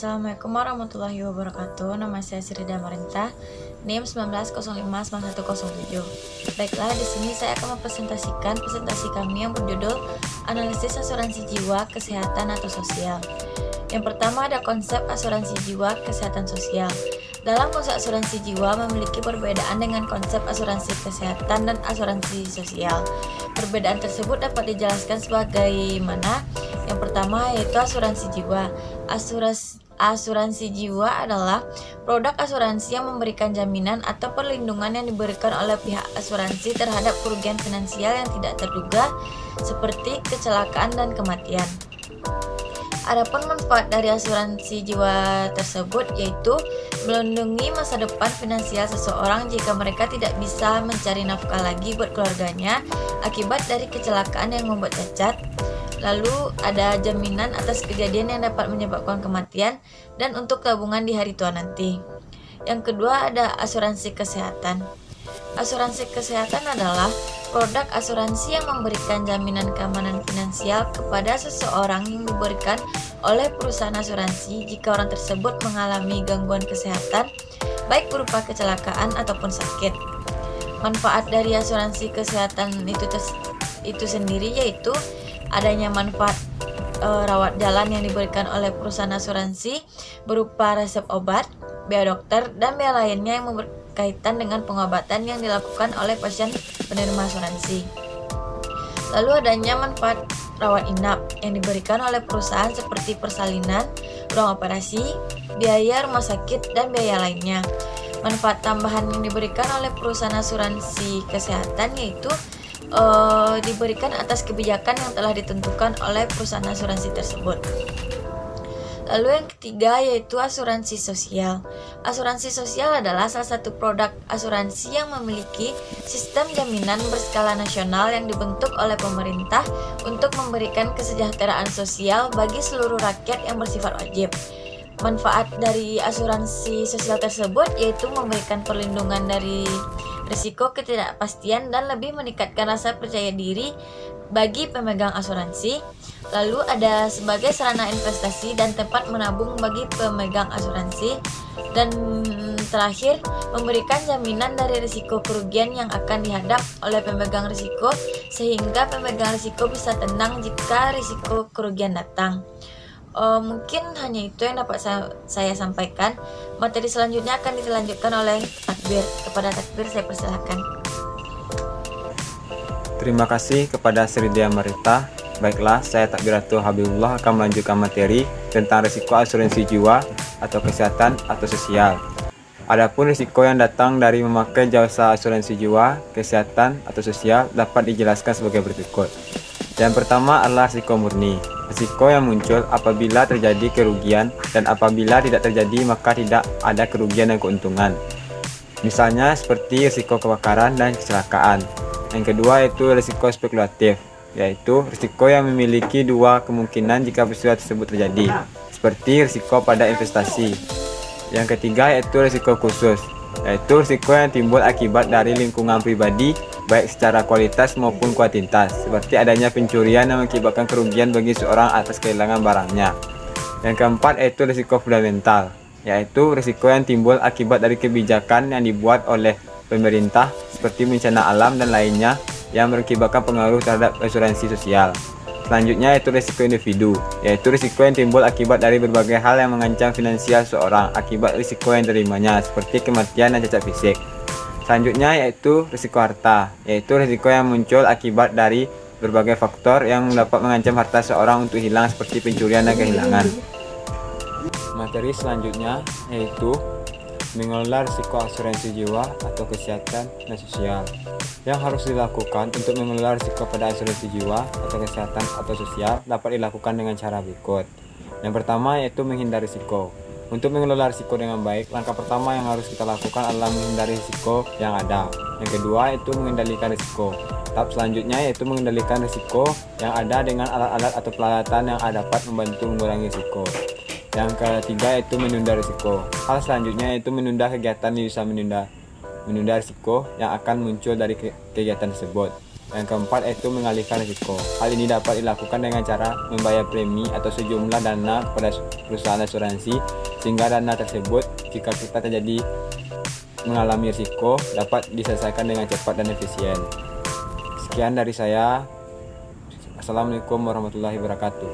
Assalamualaikum warahmatullahi wabarakatuh. Nama saya Srida Marintah, NIM 19059107. Baiklah, di sini saya akan mempresentasikan presentasi kami yang berjudul Analisis Asuransi Jiwa, Kesehatan atau Sosial. Yang pertama ada konsep asuransi jiwa, kesehatan sosial. Dalam konsep asuransi jiwa memiliki perbedaan dengan konsep asuransi kesehatan dan asuransi sosial. Perbedaan tersebut dapat dijelaskan sebagaimana. Yang pertama yaitu asuransi jiwa. Asuransi jiwa adalah produk asuransi yang memberikan jaminan atau perlindungan yang diberikan oleh pihak asuransi terhadap kerugian finansial yang tidak terduga seperti kecelakaan dan kematian. Adapun manfaat dari asuransi jiwa tersebut yaitu melindungi masa depan finansial seseorang jika mereka tidak bisa mencari nafkah lagi buat keluarganya akibat dari kecelakaan yang membuat cacat. Lalu ada jaminan atas kejadian yang dapat menyebabkan kematian dan untuk tabungan di hari tua nanti. Yang kedua ada asuransi kesehatan. Asuransi kesehatan adalah produk asuransi yang memberikan jaminan keamanan finansial kepada seseorang yang diberikan oleh perusahaan asuransi jika orang tersebut mengalami gangguan kesehatan, baik berupa kecelakaan ataupun sakit. Manfaat dari asuransi kesehatan itu sendiri yaitu adanya manfaat rawat jalan yang diberikan oleh perusahaan asuransi berupa resep obat, biaya dokter, dan biaya lainnya yang berkaitan dengan pengobatan yang dilakukan oleh pasien penerima asuransi. Lalu adanya manfaat rawat inap yang diberikan oleh perusahaan seperti persalinan, ruang operasi, biaya rumah sakit, dan biaya lainnya. Manfaat tambahan yang diberikan oleh perusahaan asuransi kesehatan yaitu diberikan atas kebijakan yang telah ditentukan oleh perusahaan asuransi tersebut. Lalu yang ketiga yaitu asuransi sosial. Asuransi sosial adalah salah satu produk asuransi yang memiliki sistem jaminan berskala nasional yang dibentuk oleh pemerintah untuk memberikan kesejahteraan sosial bagi seluruh rakyat yang bersifat wajib. Manfaat dari asuransi sosial tersebut yaitu memberikan perlindungan dari risiko ketidakpastian dan lebih meningkatkan rasa percaya diri bagi pemegang asuransi. Lalu ada sebagai sarana investasi dan tempat menabung bagi pemegang asuransi. Dan terakhir, memberikan jaminan dari risiko kerugian yang akan dihadap oleh pemegang risiko sehingga pemegang risiko bisa tenang jika risiko kerugian datang. Mungkin hanya itu yang dapat saya sampaikan. Materi selanjutnya akan dilanjutkan oleh Takbir. Kepada Takbir saya persilahkan. Terima kasih kepada Srida Marintah. Baiklah, saya Takbiratul Habibullah akan melanjutkan materi tentang risiko asuransi jiwa atau kesehatan atau sosial. Adapun risiko yang datang dari memakai jasa asuransi jiwa, kesehatan atau sosial dapat dijelaskan sebagai berikut. Yang pertama adalah risiko murni. Risiko yang muncul apabila terjadi kerugian dan apabila tidak terjadi maka tidak ada kerugian dan keuntungan. Misalnya seperti risiko kebakaran dan kecelakaan. Yang kedua yaitu risiko spekulatif, yaitu risiko yang memiliki dua kemungkinan jika peristiwa tersebut terjadi, seperti risiko pada investasi. Yang ketiga yaitu risiko khusus, yaitu risiko yang timbul akibat dari lingkungan pribadi baik secara kualitas maupun kuantitas, seperti adanya pencurian yang mengakibatkan kerugian bagi seorang atas kehilangan barangnya. Yang keempat yaitu risiko fundamental, yaitu risiko yang timbul akibat dari kebijakan yang dibuat oleh pemerintah seperti bencana alam dan lainnya yang mengakibatkan pengaruh terhadap asuransi sosial. Selanjutnya yaitu risiko individu, yaitu risiko yang timbul akibat dari berbagai hal yang mengancam finansial seorang akibat risiko yang terimanya seperti kematian dan cacat fisik. Selanjutnya yaitu risiko harta, yaitu risiko yang muncul akibat dari berbagai faktor yang dapat mengancam harta seorang untuk hilang seperti pencurian dan kehilangan. Materi selanjutnya yaitu mengelola risiko asuransi jiwa atau kesehatan dan sosial. Yang harus dilakukan untuk mengelola risiko pada asuransi jiwa atau kesehatan atau sosial dapat dilakukan dengan cara berikut. Yang pertama yaitu menghindari risiko. Untuk mengelola risiko dengan baik, langkah pertama yang harus kita lakukan adalah menghindari risiko yang ada. Yang kedua yaitu mengendalikan risiko. Tahap selanjutnya yaitu mengendalikan risiko yang ada dengan alat-alat atau peralatan yang dapat membantu mengurangi risiko. Yang ketiga yaitu menunda risiko. Hal selanjutnya yaitu menunda kegiatan yang bisa menunda risiko yang akan muncul dari kegiatan tersebut. Yang keempat yaitu mengalihkan risiko. Hal ini dapat dilakukan dengan cara membayar premi atau sejumlah dana kepada perusahaan asuransi, sehingga dana tersebut jika kita terjadi mengalami risiko dapat diselesaikan dengan cepat dan efisien. Sekian dari saya. Assalamualaikum warahmatullahi wabarakatuh.